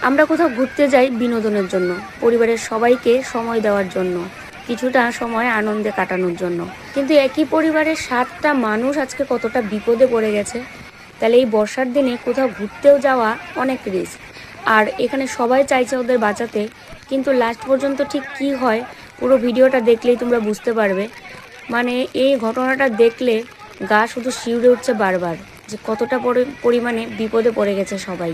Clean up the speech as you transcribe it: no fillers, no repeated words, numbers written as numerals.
আমরা কোথাও ঘুরতে যাই বিনোদনের জন্য, পরিবারের সবাইকে সময় দেওয়ার জন্য, কিছুটা সময় আনন্দে কাটানোর জন্য। কিন্তু একই পরিবারের 7টা মানুষ আজকে কতটা বিপদে পড়ে গেছে। তাহলে এই বর্ষার দিনে কোথাও ঘুরতেও যাওয়া অনেক রিস্ক। আর এখানে সবাই চাইছে ওদের বাঁচাতে, কিন্তু লাস্ট পর্যন্ত ঠিক কি হয় পুরো ভিডিওটা দেখলেই তোমরা বুঝতে পারবে। মানে এই ঘটনাটা দেখলে গা শুধু শিউরে উঠছে বারবার, যে কতটা পরিমাণে বিপদে পড়ে গেছে সবাই।